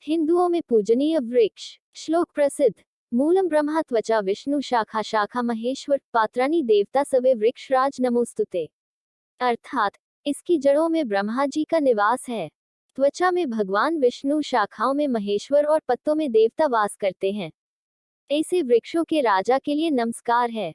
हिंदुओं में पूजनीय वृक्ष। श्लोक प्रसिद्ध। मूलम ब्रह्मा त्वचा विष्णु शाखा शाखा महेश्वर पात्राणि देवता सवे वृक्षराज नमोस्तुते। अर्थात इसकी जड़ों में ब्रह्मा जी का निवास है, त्वचा में भगवान विष्णु, शाखाओं में महेश्वर और पत्तों में देवता वास करते हैं। ऐसे वृक्षों के राजा के लिए नमस्कार है।